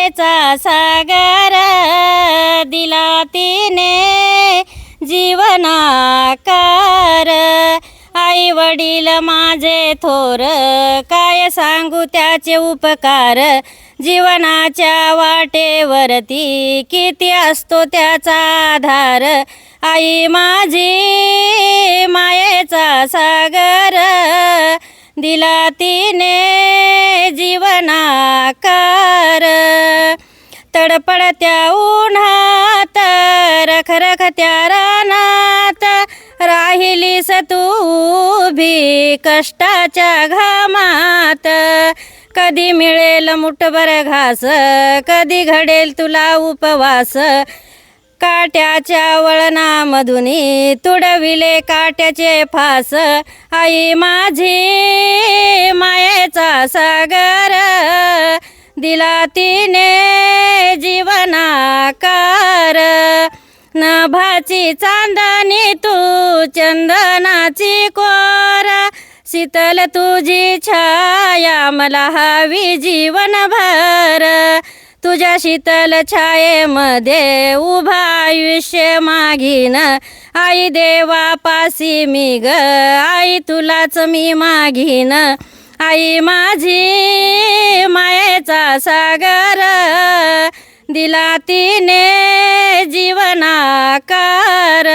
मायेचा सागर दिला तिने जीवनाकार। आई वडील माझे थोर काय सांगू त्याचे उपकार। जीवनाच्या वाटेवरती किती असतो त्याचा आधार। आई माझी मायेचा सागर दिला तिने जीवनाकार। तडपडत्या उन्हात रखरखत्या रानात राहिलीस तू उभी कष्टाच्या घामात। कधी मिळेल मुठभर घास कधी घडेल तुला उपवास। काट्याच्या वळणामधुनी तुडविले काट्याचे फास। आई माझी मायेचा सागर दिला तिने जीवनाकार। नभाची चांदणी तू चंदनाची कोर शीतल तुझी छाया मला हवी जीवनभर। तुझ्या शीतल छायेमध्ये उभा आयुष्य मागीन। आई देवापासी मी ग आई तुलाच मी मागीन। आई माझी मायेचा सागर दिला तिने जीवनाकार।